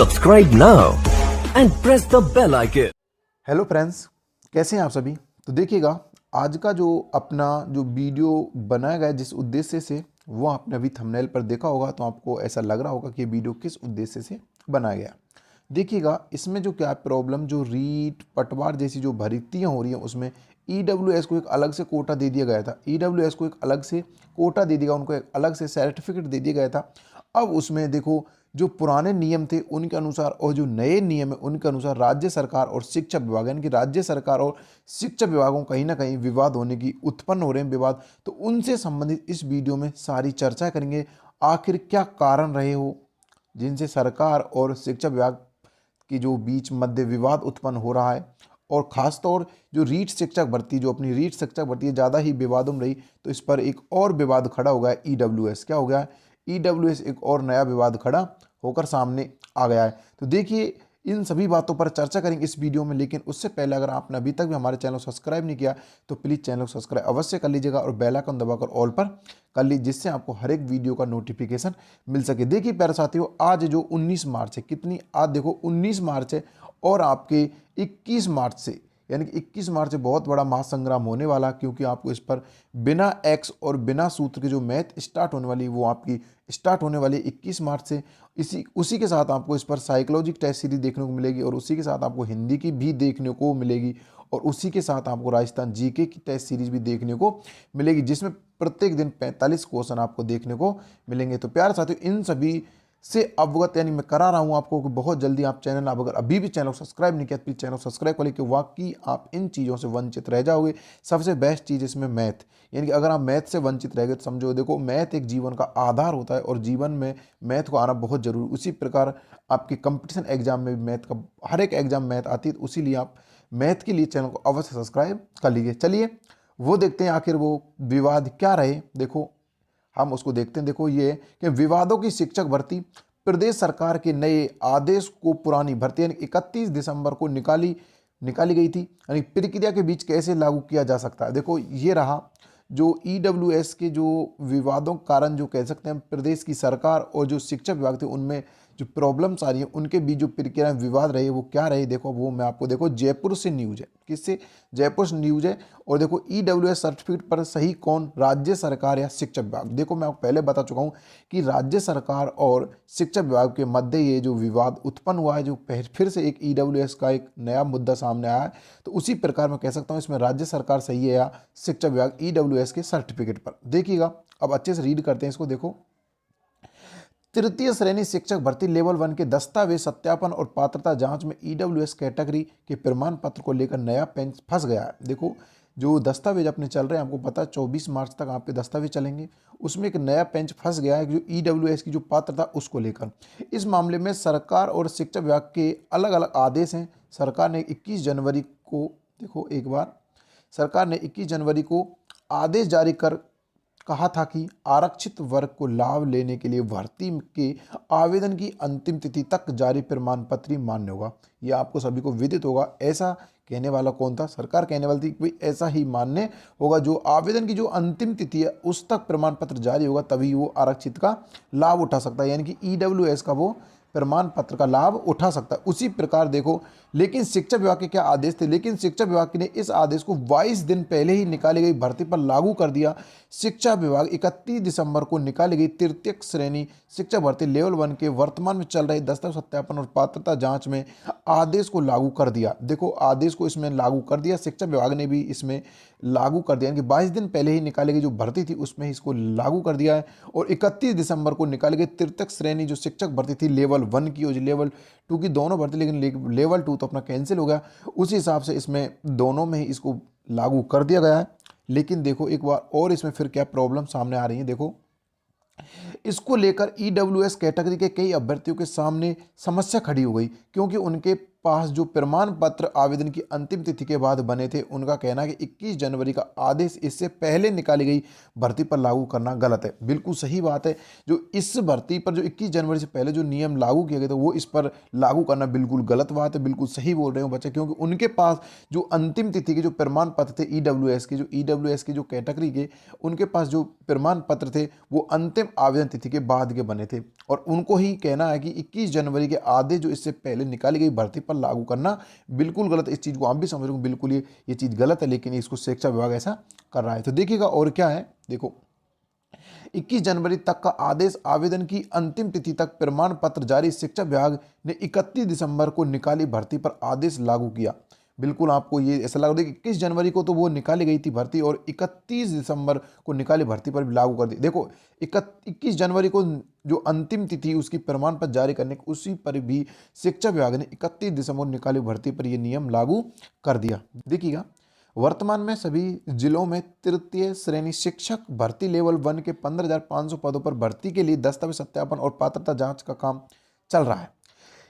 Subscribe now and press the bell icon. Hello friends, कैसे हैं आप सभी। तो देखिएगा, आज का जो अपना जो वीडियो बनाया गया है जिस उद्देश्य से, वो आपने अभी थंबनेल पर देखा होगा, तो आपको ऐसा लग रहा होगा कि ये वीडियो किस उद्देश्य से बनाया गया। देखिएगा, इसमें जो क्या प्रॉब्लम, जो रीट पटवार जैसी जो भर्तियाँ हो रही हैं उसमें ईडब्ल्यूएस को एक अलग से कोटा दे दिया गया था। ईडब्ल्यूएस को एक अलग से कोटा दे दिया, उनको एक अलग से सर्टिफिकेट दे दिया गया था। अब उसमें देखो, जो पुराने नियम थे उनके अनुसार और जो नए नियम है उनके अनुसार राज्य सरकार और शिक्षा विभाग, यानी कि राज्य सरकार और शिक्षा विभागों कहीं ना कहीं विवाद होने की उत्पन्न हो रहे हैं विवाद। तो उनसे संबंधित इस वीडियो में सारी चर्चा करेंगे। आखिर क्या कारण रहे हो जिनसे सरकार और शिक्षा विभाग की जो बीच मध्य विवाद उत्पन्न हो रहा है, और ख़ासतौर जो रीट शिक्षक भर्ती, जो अपनी रीट शिक्षक भर्ती है, ज़्यादा ही विवादों में रही। तो इस पर एक और विवाद खड़ा हो गया है। ईडब्ल्यूएस क्या हो गया है, ईडब्ल्यूएस एक और नया विवाद खड़ा होकर सामने आ गया है। तो देखिए, इन सभी बातों पर चर्चा करेंगे इस वीडियो में। लेकिन उससे पहले अगर आपने अभी तक भी हमारे चैनल को सब्सक्राइब नहीं किया तो प्लीज़ चैनल को सब्सक्राइब अवश्य कर लीजिएगा और बेल आइकन दबाकर ऑल पर कर लीजिए, जिससे आपको हर एक वीडियो का नोटिफिकेशन मिल सके। देखिए प्यारे साथियों, आज जो 19 मार्च है, कितनी आज देखो 19 मार्च है, और आपके 21 मार्च से, यानी कि 21 मार्च से बहुत बड़ा महासंग्राम होने वाला, क्योंकि आपको इस पर बिना एक्स और बिना सूत्र के जो मैथ स्टार्ट होने वाली, वो आपकी स्टार्ट होने वाली 21 मार्च से। उसी के साथ आपको इस पर साइकोलॉजी टेस्ट सीरीज देखने को मिलेगी, और उसी के साथ आपको हिंदी की भी देखने को मिलेगी, और उसी के साथ आपको राजस्थान जीके की टेस्ट सीरीज भी देखने को मिलेगी, जिसमें प्रत्येक दिन 45 क्वेश्चन आपको देखने को मिलेंगे। तो प्यारे साथियों, इन सभी से अवगत यानी मैं करा रहा हूँ आपको कि बहुत जल्दी आप चैनल, आप अगर अभी भी चैनल को सब्सक्राइब नहीं किया प्लीज़ चैनल को सब्सक्राइब कर लीजिए, वाकई आप इन चीज़ों से वंचित रह जाओगे। सबसे बेस्ट चीज़ इसमें मैथ, यानी कि अगर आप मैथ से वंचित रह गए तो समझो, देखो मैथ एक जीवन का आधार होता है और जीवन में मैथ को आना बहुत जरूरी। उसी प्रकार आपके कंपटीशन एग्जाम में भी मैथ का, हर एक एग्जाम मैथ आती है, तो इसीलिए आप मैथ के लिए चैनल को अवश्य सब्सक्राइब कर लीजिए। चलिए वो देखते हैं आखिर वो विवाद क्या रहे। देखो हम उसको देखते हैं। देखो ये कि विवादों की शिक्षक भर्ती, प्रदेश सरकार के नए आदेश को पुरानी भर्ती यानी 31 दिसंबर को निकाली गई थी, यानी प्रक्रिया के बीच कैसे लागू किया जा सकता है। देखो ये रहा जो ईडब्ल्यूएस के जो विवादों के कारण, जो कह सकते हैं प्रदेश की सरकार और जो शिक्षा विभाग थे उनमें जो प्रॉब्लम्स आ रही है, उनके बीच जो प्रक्रिया विवाद रहे वो क्या रहे। देखो वो मैं आपको, देखो जयपुर से न्यूज़ है, किससे, जयपुर से न्यूज़ है। और देखो ईडब्ल्यूएस सर्टिफिकेट पर सही कौन, राज्य सरकार या शिक्षा विभाग। देखो मैं आपको पहले बता चुका हूँ कि राज्य सरकार और शिक्षा विभाग के मध्य ये जो विवाद उत्पन्न हुआ है, जो फिर से एक ईडब्ल्यूएस का एक नया मुद्दा सामने आया है। तो उसी प्रकार मैं कह सकता हूँ इसमें राज्य सरकार सही है या शिक्षा विभाग ईडब्ल्यूएस के सर्टिफिकेट पर। देखिएगा, अब अच्छे से रीड करते हैं इसको। देखो, तृतीय श्रेणी शिक्षक भर्ती लेवल 1 के दस्तावेज सत्यापन और पात्रता जांच में ईडब्ल्यूएस कैटेगरी के प्रमाण पत्र को लेकर नया पेंच फंस गया है। देखो जो दस्तावेज अपने चल रहे हैं, आपको पता है 24 मार्च तक आपके दस्तावेज चलेंगे, उसमें एक नया पेंच फंस गया है जो ईडब्ल्यूएस की जो पात्रता उसको लेकर। इस मामले में सरकार और शिक्षा विभाग के अलग अलग आदेश हैं। सरकार ने 21 जनवरी को, देखो एक बार, सरकार ने 21 जनवरी को आदेश जारी कर कहा था कि आरक्षित वर्ग को लाभ लेने के लिए भर्ती के आवेदन की अंतिम तिथि तक जारी प्रमाण पत्र ही मान्य होगा। यह आपको सभी को विदित होगा। ऐसा कहने वाला कौन था, सरकार कहने वाली थी कि भाई ऐसा ही मान्य होगा, जो आवेदन की जो अंतिम तिथि है उस तक प्रमाण पत्र जारी होगा, तभी वो आरक्षित का लाभ उठा सकता है, यानी कि ईडब्ल्यूएस का वो प्रमाण पत्र का लाभ उठा सकता है। उसी प्रकार देखो, लेकिन शिक्षा विभाग के क्या आदेश थे, लेकिन शिक्षा विभाग ने इस आदेश को 22 दिन पहले ही निकाली गई भर्ती पर लागू कर दिया। शिक्षा विभाग 31 दिसंबर को निकाली गई तृतीय श्रेणी शिक्षा भर्ती लेवल 1 के वर्तमान में चल रहे दस्तावेज सत्यापन और पात्रता जांच में आदेश को लागू कर दिया। देखो आदेश को इसमें लागू कर दिया, शिक्षा विभाग ने भी इसमें लागू कर दिया, यानी कि 22 दिन पहले ही निकाली गई जो भर्ती थी उसमें इसको लागू कर दिया है। और 31 दिसंबर को निकाली गई तृतीय श्रेणी जो शिक्षक भर्ती थी लेवल 1 की और लेवल 2 की, दोनों भर्ती, लेकिन लेवल 2 तो अपना कैंसिल हो गया, उसी हिसाब से इसमें दोनों में ही इसको लागू कर दिया गया है। लेकिन देखो एक बार और इसमें फिर क्या प्रॉब्लम सामने आ रही है। देखो इसको लेकर ईडब्ल्यूएस कैटेगरी के कई अभ्यर्थियों के सामने समस्या खड़ी हो गई, क्योंकि उनके पास जो प्रमाण पत्र आवेदन की अंतिम तिथि के बाद बने थे, उनका कहना है कि 21 जनवरी का आदेश इससे पहले निकाली गई भर्ती पर लागू करना गलत है। बिल्कुल सही बात है। जो इस भर्ती पर जो 21 जनवरी से पहले जो नियम लागू किए गए थे, वो इस पर लागू करना बिल्कुल गलत बात है। बिल्कुल सही बोल रहे हो बच्चे, क्योंकि उनके पास जो अंतिम तिथि के जो प्रमाण पत्र थे ईडब्ल्यूएस के जो कैटेगरी के, उनके पास जो प्रमाण पत्र थे वो अंतिम आवेदन तिथि के बाद के बने थे, और उनको ही कहना है कि 21 जनवरी के आदेश जो इससे पहले निकाली गई भर्ती पर लागू करना बिल्कुल गलत है। इस चीज़ को आप भी समझ रहे हो, बिल्कुल ये चीज़ गलत है, लेकिन इसको शिक्षा विभाग ऐसा कर रहा है। तो देखिएगा और क्या है, देखो 21 जनवरी तक का आदेश आवेदन की अंतिम तिथि तक प्रमाण पत्र जारी। शिक्षा विभाग ने 31 दिसंबर को निकाली भर्ती पर आदेश लागू किया। बिल्कुल आपको ये ऐसा लग रहा है कि 21 जनवरी को तो वो निकाली गई थी भर्ती, और 31 दिसंबर को निकाली भर्ती पर भी लागू कर दी। देखो 21 जनवरी को जो अंतिम तिथि उसकी प्रमाण पत्र जारी करने की, उसी पर भी शिक्षा विभाग ने 31 दिसंबर को निकाली भर्ती पर यह नियम लागू कर दिया। देखिएगा, वर्तमान में सभी जिलों में तृतीय श्रेणी शिक्षक भर्ती लेवल 1 के 15,500 पदों पर भर्ती के लिए दस्तावेज सत्यापन और पात्रता जांच का काम चल रहा है।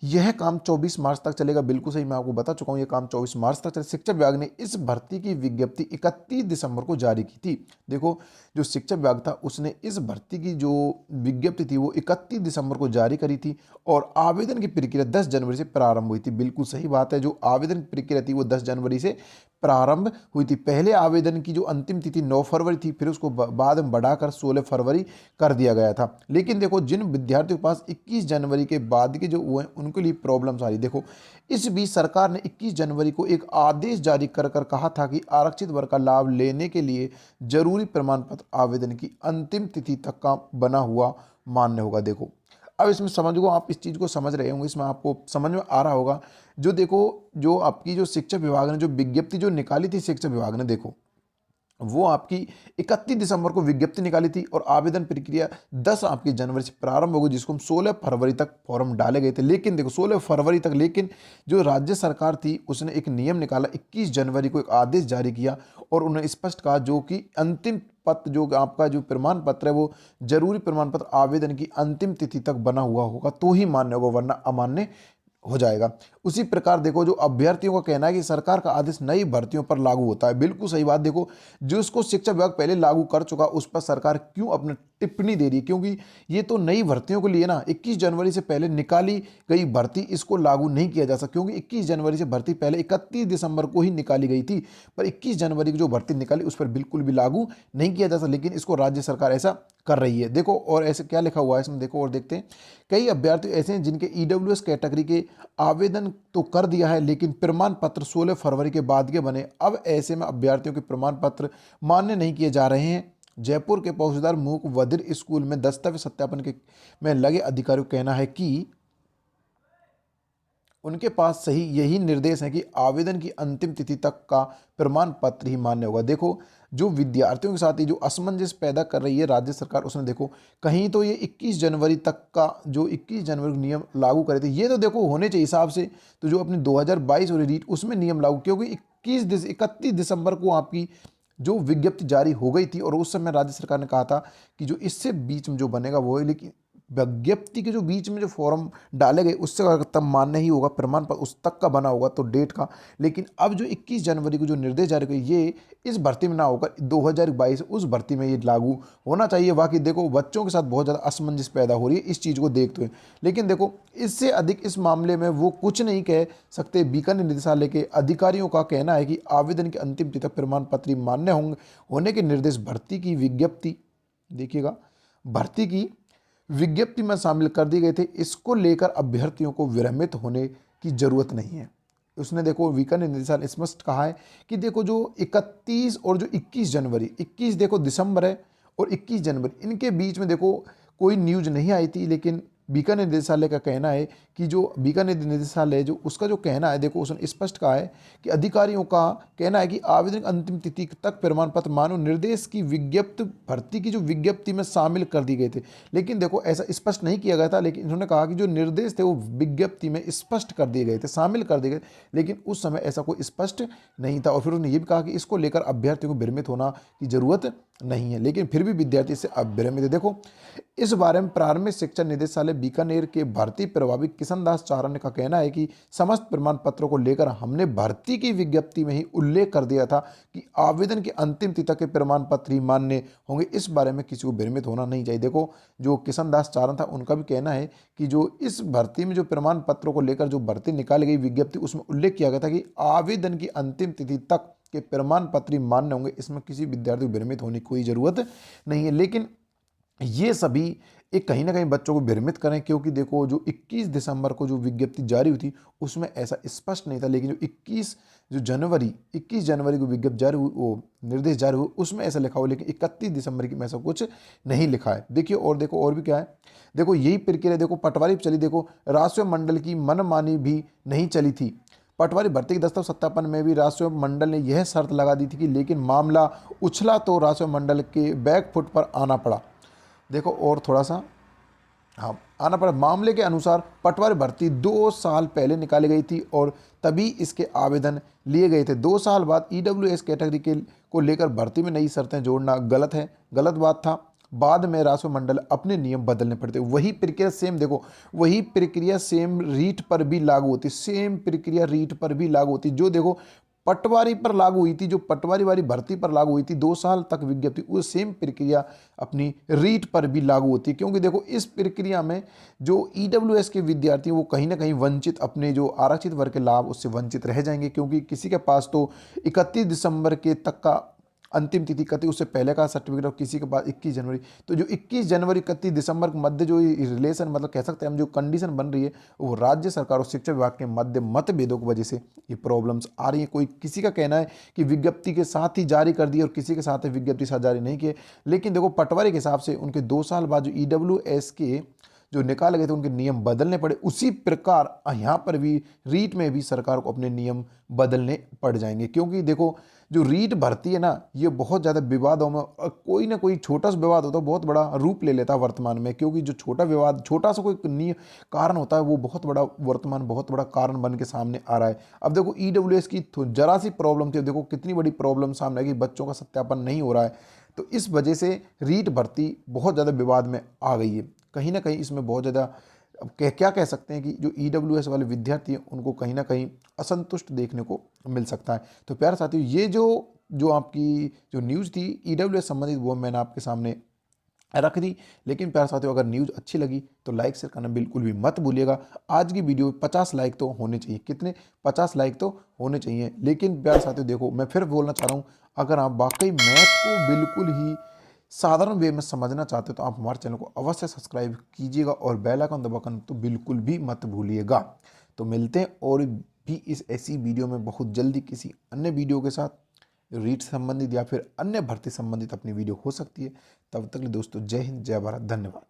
यह काम 24 मार्च तक चलेगा। बिल्कुल सही, मैं आपको बता चुका हूं, यह काम 24 मार्च तक चलेगा। शिक्षा विभाग ने इस भर्ती की विज्ञप्ति 31 दिसंबर को जारी की थी। देखो, जो शिक्षा विभाग था उसने इस भर्ती की जो विज्ञप्ति थी वो 31 दिसंबर को जारी करी थी, और आवेदन की प्रक्रिया 10 जनवरी से प्रारंभ हुई थी। बिल्कुल सही बात है, जो आवेदन की प्रक्रिया थी वो 10 जनवरी से प्रारंभ हुई थी। पहले आवेदन की जो अंतिम तिथि 9 फरवरी थी, फिर उसको बाद में बढ़ाकर 16 फरवरी कर दिया गया था। लेकिन देखो, जिन विद्यार्थियों के पास 21 जनवरी के बाद के जो हुए उनके लिए प्रॉब्लम्स आ रही। देखो, इस बीच सरकार ने 21 जनवरी को एक आदेश जारी कर कहा था कि आरक्षित वर्ग का लाभ लेने के लिए जरूरी प्रमाण पत्र आवेदन की अंतिम तिथि तक का बना हुआ मान्य होगा। देखो, अब इसमें समझो, आप इस चीज़ को समझ रहे होंगे, इसमें आपको समझ में आ रहा होगा। जो देखो, जो आपकी जो शिक्षा विभाग ने जो विज्ञप्ति जो निकाली थी शिक्षा विभाग ने, देखो वो आपकी 31 दिसंबर को विज्ञप्ति निकाली थी, और आवेदन प्रक्रिया 10 आपकी जनवरी से प्रारंभ होगी, जिसको हम 16 फरवरी तक फॉर्म डाले गए थे। लेकिन देखो 16 फरवरी तक, लेकिन जो राज्य सरकार थी उसने एक नियम निकाला, 21 जनवरी को एक आदेश जारी किया, और उन्होंने स्पष्ट कहा जो कि अंतिम पत्र जो आपका जो प्रमाण पत्र है वो जरूरी प्रमाण पत्र आवेदन की अंतिम तिथि तक बना हुआ होगा तो ही मान्य होगा, वरना अमान्य हो जाएगा। उसी प्रकार देखो, जो अभ्यर्थियों का कहना है कि सरकार का आदेश नई भर्तियों पर लागू होता है। बिल्कुल सही बात। देखो, जो इसको शिक्षा विभाग पहले लागू कर चुका, उस पर सरकार क्यों अपनी टिप्पणी दे रही है? क्योंकि ये तो नई भर्तियों के लिए ना, 21 जनवरी से पहले निकाली गई भर्ती इसको लागू नहीं किया जा सकता, क्योंकि 21 जनवरी से भर्ती पहले 31 दिसंबर को ही निकाली गई थी, पर 21 जनवरी की जो भर्ती निकाली उस पर बिल्कुल भी लागू नहीं किया जा सकता, लेकिन इसको राज्य सरकार ऐसा कर रही है। देखो, और ऐसे क्या लिखा हुआ है इसमें, देखो और देखते हैं। कई अभ्यर्थी ऐसे हैं जिनके ईडब्ल्यूएस कैटेगरी के आवेदन तो कर दिया है, लेकिन प्रमाण पत्र 16 फरवरी के बाद के बने। अब ऐसे में अभ्यर्थियों के प्रमाण पत्र मान्य नहीं किए जा रहे हैं। जयपुर के पौधदार मूक वधिर स्कूल में दस्तावेज सत्यापन के में लगे अधिकारियों का कहना है कि उनके पास सही यही निर्देश है कि आवेदन की अंतिम तिथि तक का प्रमाण पत्र ही मान्य होगा। देखो, जो विद्यार्थियों के साथ ही जो असमंजस पैदा कर रही है राज्य सरकार, उसने देखो कहीं तो ये 21 जनवरी तक का जो 21 जनवरी को नियम लागू करे थे, ये तो देखो होने चाहिए हिसाब से, तो जो अपनी 2022 और रीट उसमें नियम लागू, क्योंकि 31 दिसंबर को आपकी जो विज्ञप्ति जारी हो गई थी, और उस समय राज्य सरकार ने कहा था कि जो इससे बीच में जो बनेगा वो है, लेकिन विज्ञप्ति के जो बीच में जो फॉर्म डाले गए उससे तब मान्य ही होगा, प्रमाण पत्र उस तक का बना होगा तो डेट का। लेकिन अब जो 21 जनवरी को जो निर्देश जारी हुए, ये इस भर्ती में ना होकर 2022 उस भर्ती में ये लागू होना चाहिए। बाकी देखो, बच्चों के साथ बहुत ज़्यादा असमंजस पैदा हो रही है इस चीज़ को देखते हुए। लेकिन देखो, इससे अधिक इस मामले में वो कुछ नहीं कह सकते। बीकानेर निदेशालय के अधिकारियों का कहना है कि आवेदन की अंतिम तिथि तक प्रमाण पत्र मान्य होने के निर्देश भर्ती की विज्ञप्ति, देखिएगा, भर्ती की विज्ञप्ति में शामिल कर दिए गए थे। इसको लेकर अभ्यर्थियों को विभ्रमित होने की जरूरत नहीं है। उसने देखो बीकानेर निदेशालय स्पष्ट कहा है कि देखो, जो 31 और जो 21 जनवरी, 21 देखो दिसंबर है और 21 जनवरी, इनके बीच में देखो कोई न्यूज नहीं आई थी, लेकिन बीकानेर निदेशालय का कहना है कि जो बीकानेर निदेशालय जो उसका जो कहना है, देखो उसने स्पष्ट कहा है कि अधिकारियों का कहना है कि आवेदन अंतिम तिथि तक प्रमाण पत्र मानो निर्देश की विज्ञप्ति भर्ती की जो विज्ञप्ति में शामिल कर दिए गए थे। लेकिन देखो, ऐसा स्पष्ट नहीं किया गया था, लेकिन इन्होंने कहा कि जो निर्देश थे वो विज्ञप्ति में स्पष्ट कर दिए गए थे, शामिल कर दिए गए, लेकिन उस समय ऐसा कोई स्पष्ट नहीं था। और फिर उन्होंने ये भी कहा कि इसको लेकर अभ्यर्थियों को भ्रमित होना की जरूरत नहीं है, लेकिन फिर भी विद्यार्थी इससे अभ्रमित है। देखो, इस बारे में प्रारंभिक शिक्षा निदेशालय बीकानेर के भर्ती प्रभारी किशन दास चारण का कहना है कि समस्त प्रमाण पत्रों को लेकर हमने भर्ती की विज्ञप्ति में ही उल्लेख कर दिया था कि आवेदन की अंतिम तिथि के प्रमाण पत्र ही मान्य होंगे। इस बारे में किसी को भ्रमित होना नहीं चाहिए। देखो, जो किशन दास चारण था उनका भी कहना है कि जो इस भर्ती में जो प्रमाण पत्रों को लेकर जो भर्ती निकाली गई विज्ञप्ति, उसमें उल्लेख किया गया था कि आवेदन की अंतिम तिथि तक के प्रमाण पत्र मान्य होंगे। इसमें किसी विद्यार्थी को भ्रमित होने की कोई जरूरत नहीं है। लेकिन ये सभी एक कहीं ना कहीं बच्चों को भ्रमित करें, क्योंकि देखो, जो 21 दिसंबर को जो विज्ञप्ति जारी हुई थी उसमें ऐसा स्पष्ट नहीं था, लेकिन जो 21 जनवरी को विज्ञप्ति जारी हुई, वो निर्देश जारी हुए, उसमें ऐसा लिखा हुआ, लेकिन 31 दिसंबर की में ऐसा कुछ नहीं लिखा है। देखिए, और देखो और भी क्या है। देखो, यही प्रक्रिया देखो पटवारी चली। देखो, राष्ट्रीय मंडल की मनमानी भी नहीं चली थी। पटवारी भर्ती के दस्तावेज सत्यापन में भी राष्ट्रीय मंडल ने यह शर्त लगा दी थी कि लेकिन मामला उछला तो राष्ट्रीय मंडल के बैकफुट पर आना पड़ा। देखो, और थोड़ा सा आना पड़ा। मामले के अनुसार पटवारी भर्ती 2 साल पहले निकाली गई थी और तभी इसके आवेदन लिए गए थे। 2 साल बाद ईडब्ल्यूएस कैटेगरी के को लेकर भर्ती में नई शर्तें जोड़ना गलत बात था। बाद में राष्ट्रीय मंडल अपने नियम बदलने पड़ते। वही प्रक्रिया सेम, देखो, वही प्रक्रिया सेम रीट पर भी लागू होती। सेम प्रक्रिया रीट पर भी लागू होती, जो देखो पटवारी पर लागू हुई थी, जो पटवारी वाली भर्ती पर लागू हुई थी 2 साल तक विज्ञप्ति, वो सेम प्रक्रिया अपनी रीट पर भी लागू होती है। क्योंकि देखो, इस प्रक्रिया में जो ईडब्ल्यूएस के विद्यार्थी वो कहीं ना कहीं वंचित, अपने जो आरक्षित वर्ग के लाभ उससे वंचित रह जाएंगे, क्योंकि किसी के पास तो 31 दिसंबर के तक का अंतिम तिथि कति उससे पहले का सर्टिफिकेट, और किसी के पास 21 जनवरी। तो जो 21 जनवरी 31 दिसंबर के मध्य जो रिलेशन, मतलब कह सकते हैं हम, जो कंडीशन बन रही है, वो राज्य सरकार और शिक्षा विभाग के मध्य मतभेदों की वजह से ये प्रॉब्लम्स आ रही है। कोई किसी का कहना है कि विज्ञप्ति के साथ ही जारी कर दी और किसी के साथ विज्ञप्ति के साथ जारी नहीं किए। लेकिन देखो, पटवारी के हिसाब से उनके 2 साल बाद जो ईडब्ल्यूएस के जो निकाले गए थे उनके नियम बदलने पड़े। उसी प्रकार यहाँ पर भी रीट में भी सरकार को अपने नियम बदलने पड़ जाएंगे, क्योंकि देखो, जो रीट भर्ती है ना, ये बहुत ज़्यादा विवादों में, कोई ना कोई छोटा सा विवाद होता है, बहुत बड़ा रूप ले लेता है वर्तमान में। क्योंकि जो छोटा विवाद, छोटा सा कोई कारण होता है, वो बहुत बड़ा कारण बन के सामने आ रहा है। अब देखो, ईडब्ल्यूएस की जरा सी प्रॉब्लम थी, देखो कितनी बड़ी प्रॉब्लम सामने आई कि बच्चों का सत्यापन नहीं हो रहा है। तो इस वजह से रीट भर्ती बहुत ज़्यादा विवाद में आ गई है। कहीं ना कहीं इसमें बहुत ज़्यादा, अब क्या कह सकते हैं कि जो ईडब्ल्यूएस वाले विद्यार्थी हैं उनको कहीं ना कहीं असंतुष्ट देखने को मिल सकता है। तो प्यारे साथियों, ये जो आपकी जो न्यूज़ थी ईडब्ल्यूएस संबंधित, वो मैंने आपके सामने रख दी। लेकिन प्यारे साथियों, अगर न्यूज़ अच्छी लगी तो लाइक शेयर करना बिल्कुल भी मत भूलिएगा। आज की वीडियो में 50 लाइक तो होने चाहिए। कितने? 50 लाइक तो होने चाहिए। लेकिन प्यारे साथियों, देखो, मैं फिर बोलना चाह रहा हूँ, अगर आप वाकई मैथ को बिल्कुल ही साधारण वे में समझना चाहते हो तो आप हमारे चैनल को अवश्य सब्सक्राइब कीजिएगा और बेल आइकन दबाकर तो बिल्कुल भी मत भूलिएगा। तो मिलते हैं और भी इस ऐसी वीडियो में बहुत जल्दी किसी अन्य वीडियो के साथ, रीट संबंधित या फिर अन्य भर्ती संबंधित अपनी वीडियो हो सकती है। तब तक के लिए दोस्तों, जय हिंद, जय भारत, धन्यवाद।